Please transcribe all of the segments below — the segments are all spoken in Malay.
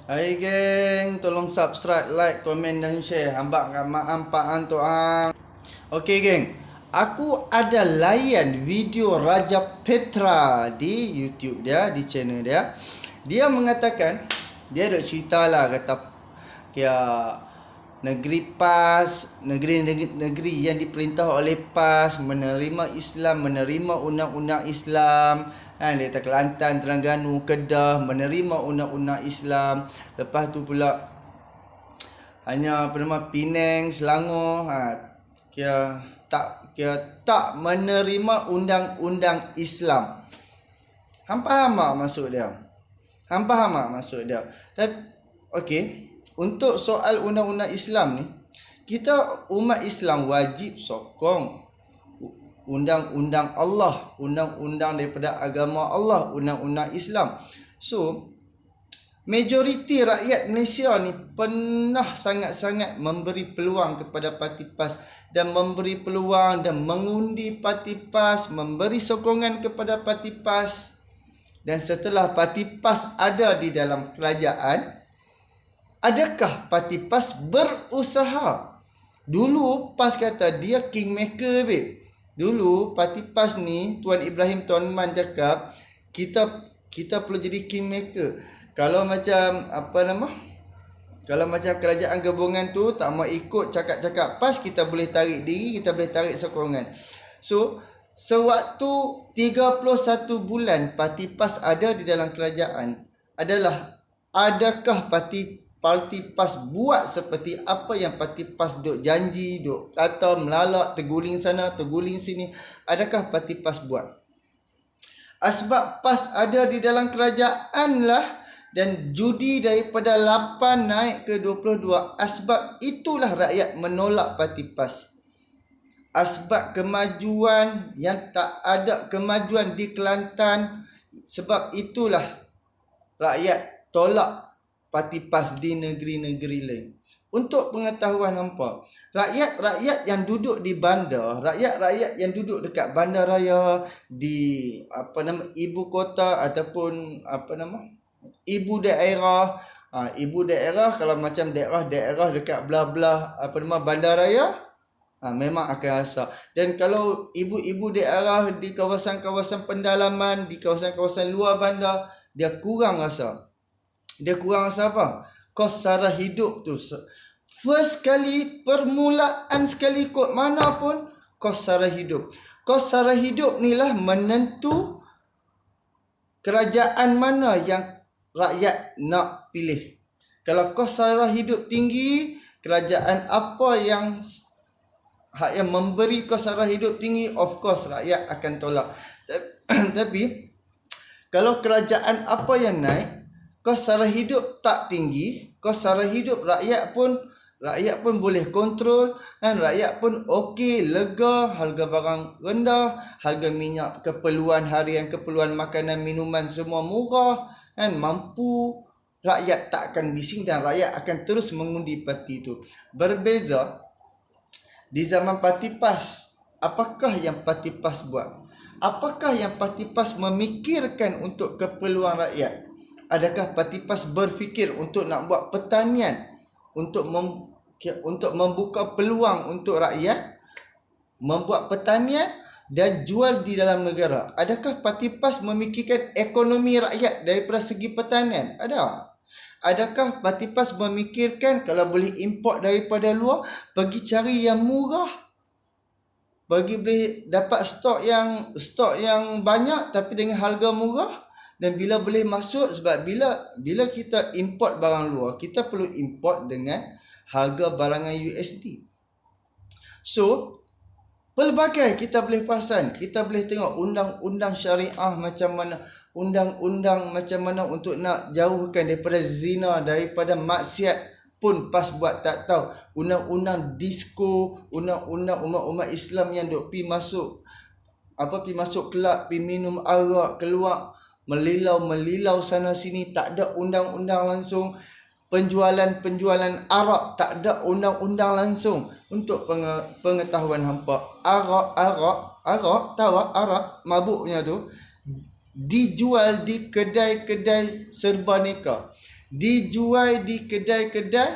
Hai geng, tolong subscribe, like, komen dan share. Hamba manfaat tu ang. Okey geng, aku ada layan video Raja Petra di YouTube dia, di channel dia. Dia mengatakan, dia ada cerita lah kata ya negeri PAS, negeri yang diperintah oleh PAS menerima Islam, menerima undang-undang Islam. Dia kata Kelantan, Terengganu, Kedah menerima undang-undang Islam. Lepas tu pula hanya Penang, Selangor kira tak menerima undang-undang Islam. Hampa maksud dia. Tapi okey, untuk soal undang-undang Islam ni, kita umat Islam wajib sokong undang-undang Allah, undang-undang daripada agama Allah, undang-undang Islam. So, majoriti rakyat Malaysia ni pernah sangat-sangat memberi peluang kepada parti PAS dan memberi peluang dan mengundi parti PAS, memberi sokongan kepada parti PAS. Dan setelah parti PAS ada di dalam kerajaan, adakah parti PAS berusaha? Dulu PAS kata dia kingmaker babe. Dulu parti PAS ni, Tuan Ibrahim Tuan Man cakap, kita perlu jadi kingmaker. Kalau macam kalau macam kerajaan gabungan tu tak mau ikut cakap-cakap PAS, kita boleh tarik diri, kita boleh tarik sokongan. So, sewaktu 31 bulan parti PAS ada di dalam kerajaan, adakah parti PAS buat seperti apa yang parti PAS duk janji, duk kata melalak, terguling sana, terguling sini? Adakah parti PAS buat? Asbab PAS ada di dalam kerajaan lah, dan judi daripada 8 naik ke 22. Asbab itulah rakyat menolak parti PAS. Asbab kemajuan yang tak ada kemajuan di Kelantan, sebab itulah rakyat tolak parti PAS di negeri-negeri lain. Untuk pengetahuan hampa, rakyat-rakyat yang duduk di bandar, rakyat-rakyat yang duduk dekat bandaraya, di ibu kota ataupun ibu daerah, ibu daerah kalau macam daerah-daerah dekat belah-belah bandaraya, memang akan rasa. Dan kalau ibu-ibu daerah di kawasan-kawasan pendalaman, di kawasan-kawasan luar bandar, dia kurang rasa. Dia kurang rasa apa? Kos sara hidup tu. First kali, permulaan sekali kot mana pun, kos sara hidup. Kos sara hidup ni lah menentu kerajaan mana yang rakyat nak pilih. Kalau kos sara hidup tinggi, kerajaan apa yang memberi kos sara hidup tinggi, of course rakyat akan tolak. Tapi kalau kerajaan apa yang naik, kos sara hidup tak tinggi, kos sara hidup rakyat pun boleh kontrol, dan rakyat pun okey, lega, harga barang rendah, harga minyak, keperluan harian, keperluan makanan, minuman semua murah, dan mampu, rakyat tak akan bising dan rakyat akan terus mengundi parti itu. Berbeza di zaman parti PAS, apakah yang parti PAS buat? Apakah yang parti PAS memikirkan untuk keperluan rakyat? Adakah parti PAS berfikir untuk nak buat pertanian, untuk membuka peluang untuk rakyat, membuat pertanian dan jual di dalam negara? Adakah parti PAS memikirkan ekonomi rakyat daripada segi pertanian? Adakah parti PAS memikirkan kalau boleh import daripada luar, pergi cari yang murah, bagi boleh dapat stok yang banyak tapi dengan harga murah? Dan bila boleh masuk, sebab bila kita import barang luar, kita perlu import dengan harga barangan USD. So, pelbagai kita boleh perasan, kita boleh tengok undang-undang syariah macam mana, undang-undang macam mana untuk nak jauhkan daripada zina, daripada maksiat pun PAS buat tak tahu. Undang-undang disko, undang-undang umat-umat Islam yang duk pi masuk kelab, pi minum arak, keluar melilau sana sini, tak ada undang-undang langsung. Penjualan arak tak ada undang-undang langsung. Untuk pengetahuan hampa, arak tahu arak mabuknya tu dijual di kedai-kedai serba neka. dijual di kedai-kedai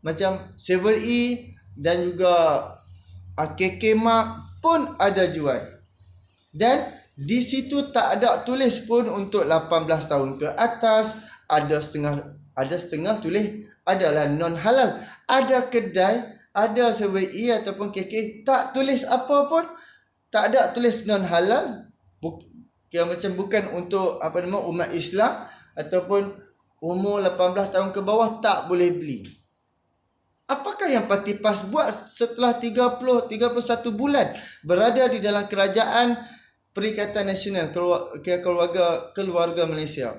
macam 7E dan juga KK Mark pun ada jual. Dan di situ tak ada tulis pun untuk 18 tahun ke atas. Ada setengah tulis adalah non halal. Ada kedai, ada 7E ataupun KK tak tulis apa pun, tak ada tulis non halal. Kira macam bukan untuk umat Islam ataupun umur 18 tahun ke bawah tak boleh beli. Apakah yang Parti PAS buat setelah 31 bulan berada di dalam kerajaan Perikatan Nasional Keluarga Malaysia?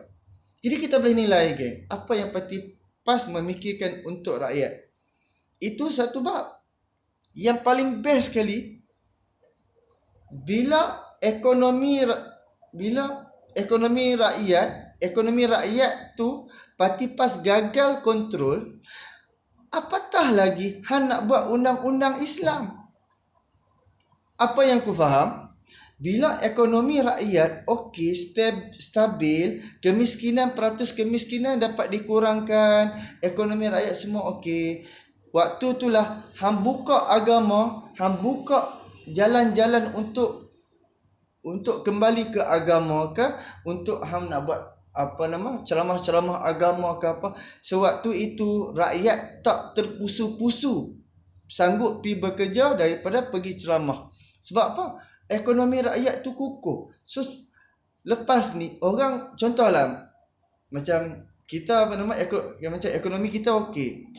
Jadi kita boleh nilai apa yang Parti PAS memikirkan untuk rakyat. Itu satu bab. Yang paling best sekali, bila ekonomi rakyat tu Parti PAS gagal kontrol, apatah lagi Han nak buat undang-undang Islam. Apa yang ku faham, bila ekonomi rakyat okey, stabil, peratus kemiskinan dapat dikurangkan, ekonomi rakyat semua okey, waktu itulah hang buka agama, hang buka jalan-jalan untuk kembali ke agama ke, untuk hang nak buat ceramah-ceramah agama ke apa. Sewaktu itu rakyat tak terpusu-pusu sanggup pergi bekerja daripada pergi ceramah. Sebab apa? Ekonomi rakyat tu kukuh. So lepas ni orang, contohlah macam kita macam ekonomi kita okey.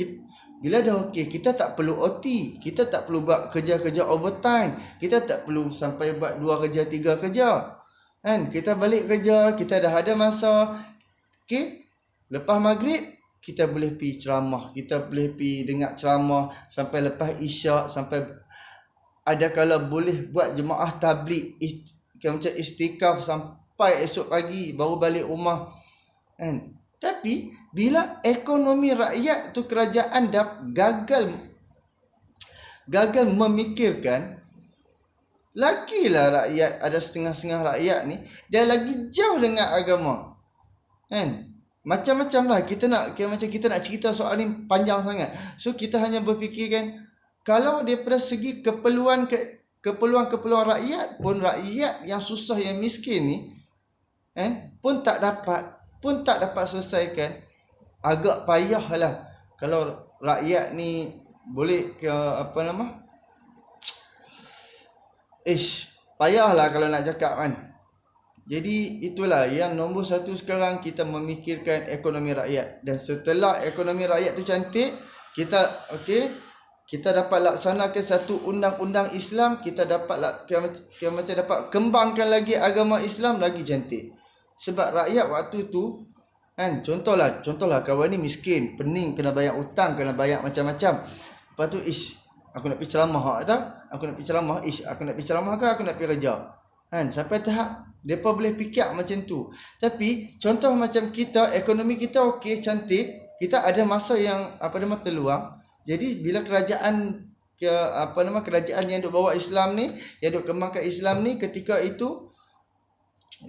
Bila dah okey, kita tak perlu OT, kita tak perlu buat kerja-kerja overtime, kita tak perlu sampai buat 2 kerja 3 kerja. Kan, kita balik kerja, kita dah ada masa. Okey, lepas maghrib kita boleh pergi ceramah, kita boleh pergi dengar ceramah sampai lepas isyak, sampai ada kala boleh buat jemaah tabligh macam istikaf sampai esok pagi baru balik rumah. Kan? Tapi bila ekonomi rakyat tu kerajaan dah gagal memikirkan, lagilah rakyat, ada setengah-setengah rakyat ni dia lagi jauh dengan agama. Kan? Macam-macam lah kita nak cerita soal ni panjang sangat. So kita hanya berfikirkan, kalau daripada segi keperluan rakyat pun, rakyat yang susah, yang miskin ni pun tak dapat selesaikan, agak payahlah. Kalau rakyat ni boleh payahlah kalau nak cakap kan. Jadi itulah yang nombor satu sekarang, kita memikirkan ekonomi rakyat. Dan setelah ekonomi rakyat tu cantik, kita dapat laksanakan satu undang-undang Islam, kita dapat dapat kembangkan lagi agama Islam lagi cantik. Sebab rakyat waktu tu kan, contohlah kawan ni miskin, pening, kena bayar hutang, kena bayar macam-macam. Lepas tu aku nak pergi ceramah aku nak pergi ceramah ke aku nak pergi kerja. Kan, sampai tahap depa boleh fikir macam tu. Tapi contoh macam kita, ekonomi kita okey, cantik, kita ada masa yang terluang. Jadi bila kerajaan yang duk bawa Islam ni, yang duk kembangkan Islam ni, ketika itu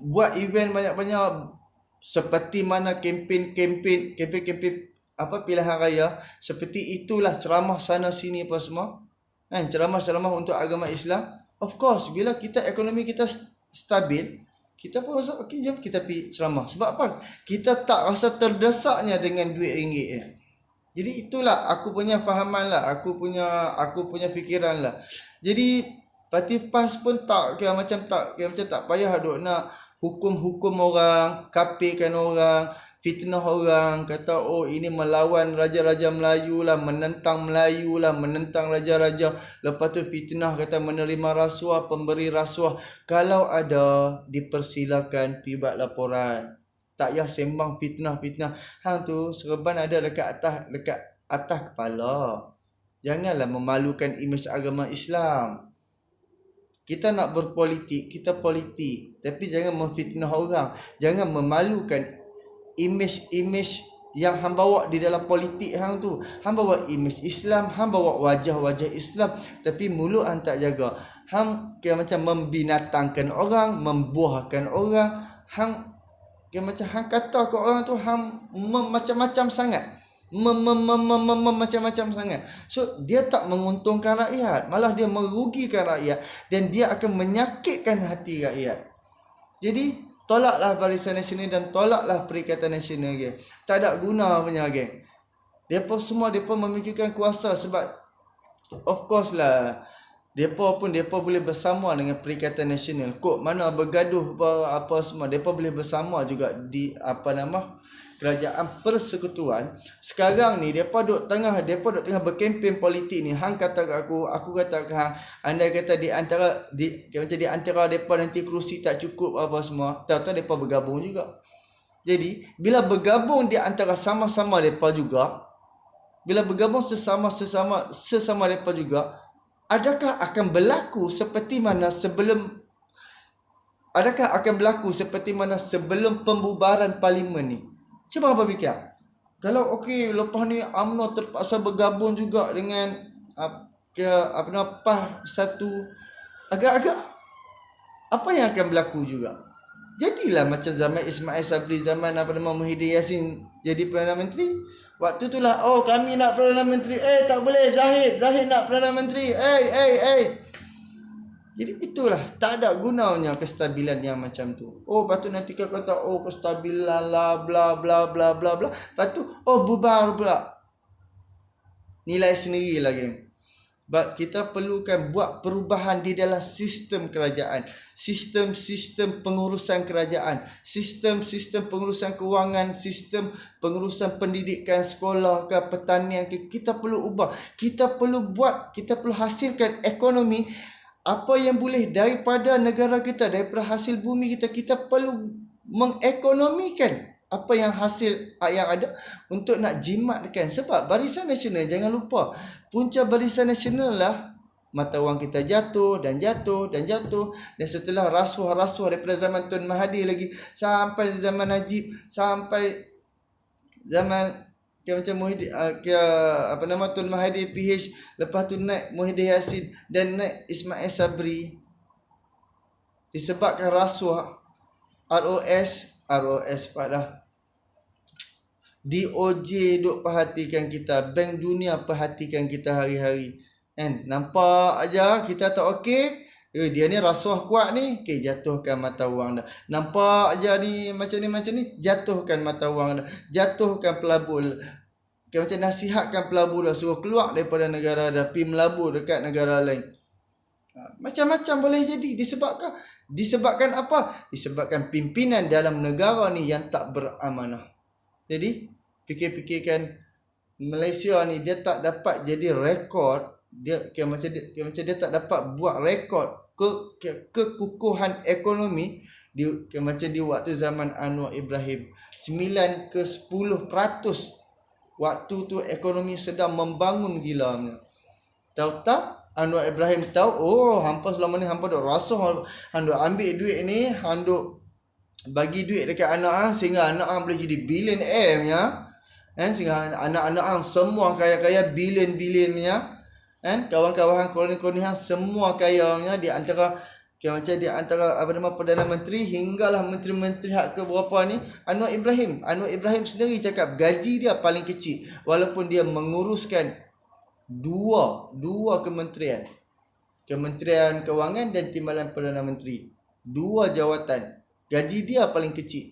buat event banyak-banyak, seperti mana kempen pilihan raya, seperti itulah ceramah sana sini apa semua. Kan, ceramah untuk agama Islam. Of course, bila ekonomi kita stabil, kita pun rasa okey, jom kita pergi ceramah. Sebab apa? Kita tak rasa terdesaknya dengan duit ringgit ni. Jadi itulah aku punya fahaman lah, aku punya fikiran lah. Jadi Parti PAS pun tak payah duk nak hukum orang, kafirkan orang, fitnah orang, kata ini melawan raja-raja Melayu lah, menentang Melayu lah, menentang raja-raja. Lepas tu fitnah, kata menerima rasuah, pemberi rasuah. Kalau ada, dipersilakan pergi buat laporan. Tak payah sembang fitnah. Hang tu serban ada dekat atas kepala. Janganlah memalukan imej agama Islam. Kita nak berpolitik, kita politik, tapi jangan memfitnah orang, jangan memalukan imej yang hang bawa di dalam politik hang tu. Hang bawa imej Islam, hang bawa wajah-wajah Islam, tapi mulut hang tak jaga. Hang kira macam membinatangkan orang, membuahkan orang. Hang Macam hang kata ke orang tu hang macam-macam sangat. Macam-macam sangat. So dia tak menguntungkan rakyat, malah dia merugikan rakyat dan dia akan menyakitkan hati rakyat. Jadi tolaklah Barisan Nasional dan tolaklah Perikatan Nasional, geng. Tak ada guna punya, geng. Depa semua memikirkan kuasa sebab of course lah depa boleh bersama dengan Perikatan Nasional. Kok mana bergaduh apa semua, depa boleh bersama juga di Kerajaan Persekutuan. Sekarang ni depa duk tengah berkempen politik ni. Hang kata kat aku kata kat hang, andai kata di antara depa nanti kerusi tak cukup apa semua, tahu-tahu depa bergabung juga. Jadi bila bergabung di antara sama-sama depa juga, bila bergabung sesama mereka juga, adakah akan berlaku seperti mana sebelum pembubaran parlimen ni? Cuba apa fikir? Kalau okey, lepas ni UMNO terpaksa bergabung juga dengan PAH satu, agak-agak apa yang akan berlaku juga? Jadilah macam zaman Ismail Sabri, zaman Muhyiddin Yassin jadi Perdana Menteri. Waktu itulah, oh kami nak Perdana Menteri. Tak boleh, Zahid nak Perdana Menteri. Jadi itulah, tak ada gunanya kestabilan yang macam tu. Oh, lepas tu nanti kata, oh kestabilan lah, bla bla bla bla bla. Lepas tu, oh bubar pula. Nilai sendiri lah, geng. But kita perlukan buat perubahan di dalam sistem kerajaan, sistem pengurusan kerajaan, sistem pengurusan kewangan, sistem pengurusan pendidikan, sekolah ke, pertanian ke. Kita perlu ubah. Kita perlu hasilkan ekonomi apa yang boleh daripada negara kita, daripada hasil bumi kita. Kita perlu mengekonomikan apa yang hasil yang ada untuk nak jimatkan. Sebab Barisan Nasional, jangan lupa, punca Barisan Nasional lah mata wang kita jatuh dan setelah rasuah daripada zaman Tun Mahathir lagi sampai zaman Najib, sampai zaman macam Muhyiddin Tun Mahathir PH, lepas tu naik Muhyiddin Yassin dan naik Ismail Sabri, disebabkan rasuah. ROS pada DOJ duk perhatikan kita, Bank Dunia perhatikan kita hari-hari, kan? Nampak aja kita tak okey, dia ni rasuah kuat ni, okey, jatuhkan mata wang dah. Nampak aja ni macam ni, jatuhkan mata wang dah, jatuhkan pelabur. Macam nasihatkan pelabur dah, suruh keluar daripada negara dah, pergi melabur dekat negara lain. Macam-macam boleh jadi. Disebabkan apa? Disebabkan pimpinan dalam negara ni yang tak beramanah. Jadi fikirkan Malaysia ni, dia tak dapat jadi rekod. Dia macam dia tak dapat buat rekod kekukuhan ekonomi macam di waktu zaman Anwar Ibrahim. 9 ke 10% waktu tu ekonomi sedang membangun gilanya. Tahu-tahu Anwar Ibrahim tahu, oh hampa selama ni hampa duk rasuah, hang duk ambil duit ni, hang duk bagi duit dekat anak hang sehingga anak hang boleh jadi billionaire punya, kan? Sehingga anak-anak hang semua kaya-kaya, bilion punya, kan? Kawan-kawan hang, koloni-koloni hang semua kaya punya, di antara Perdana Menteri hinggalah menteri-menteri hak ke berapa ni, Anwar Ibrahim sendiri cakap gaji dia paling kecil walaupun dia menguruskan dua kementerian Kewangan dan Timbalan Perdana Menteri, 2 jawatan. Gaji dia paling kecil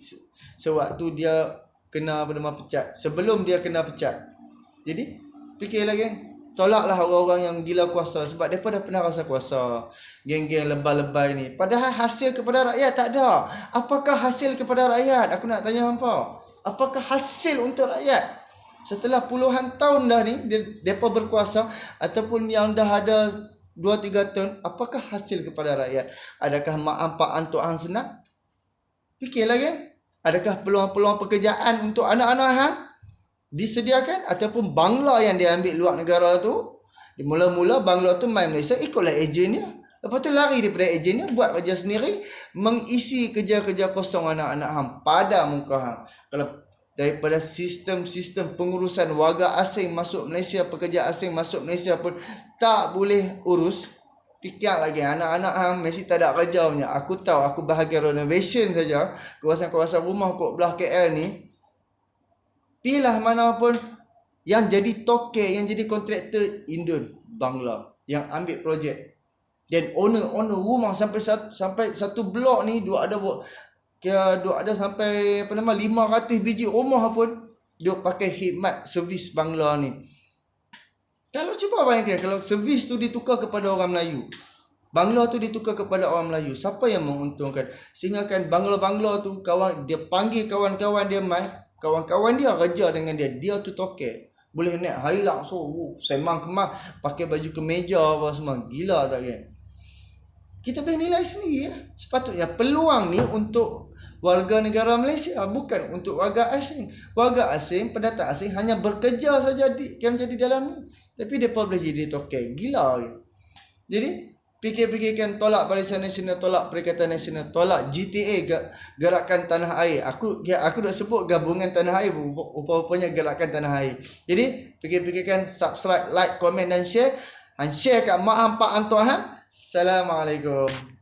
sewaktu dia kena pecat, sebelum dia kena pecat. Jadi fikirlah, geng, tolaklah orang-orang yang gila kuasa, sebab mereka dah pernah rasa kuasa. Geng-geng lebay-lebay ni, padahal hasil kepada rakyat tak ada. Apakah hasil kepada rakyat? Aku nak tanya hampa, apakah hasil untuk rakyat? Setelah puluhan tahun dah ni mereka berkuasa, ataupun yang dah ada 2-3 tahun, apakah hasil kepada rakyat? Adakah mak ampak antuk hang senang? Fikirlah, kan? Adakah peluang-peluang pekerjaan untuk anak-anak hang disediakan? Ataupun bangla yang dia ambil luar negara tu, mula-mula bangla tu main Malaysia, ikutlah ejen dia. Lepas tu lari daripada ejen dia, buat kerja sendiri, mengisi kerja-kerja kosong anak-anak hang pada muka hang. Kalau daripada sistem pengurusan warga asing masuk Malaysia, pekerja asing masuk Malaysia pun tak boleh urus, Fikir lagi anak-anak hang mesti tak ada kerja punya. Aku tahu aku bahagian renovation saja. Kawasan-kawasan rumah kot belah KL ni. Pilih mana pun yang jadi toke, yang jadi kontraktor Indon Bangla yang ambil projek. Dan owner rumah sampai satu blok ni dua ada sampai 500 biji rumah pun dia pakai khidmat servis Bangla ni. Kalau cuba bayangkan kalau servis tu ditukar kepada orang Melayu, Bangla tu ditukar kepada orang Melayu, siapa yang menguntungkan? Sehingga kan Bangla tu dia panggil kawan-kawan dia mai, kawan-kawan dia kerja dengan dia tu tokek. Boleh naik Hilux semang kemah, pakai baju kemeja apa semua. Gila tak kan? Kita boleh nilai sendiri ya. Sepatutnya peluang ni untuk warga negara Malaysia, bukan untuk warga asing. Warga asing, pendatang asing hanya bekerja saja yang jadi dalam ni. Tapi mereka boleh jadi tokek. Gila kan? Jadi fikir-fikirkan tolak Barisan Nasional, tolak Perikatan Nasional, tolak GTA, Gerakan Tanah Air. Aku dah sebut gabungan Tanah Air, rupa-rupanya Gerakan Tanah Air. Jadi fikir-fikirkan, subscribe, like, komen dan share. Dan share kat mak, pak, antuan. Assalamualaikum.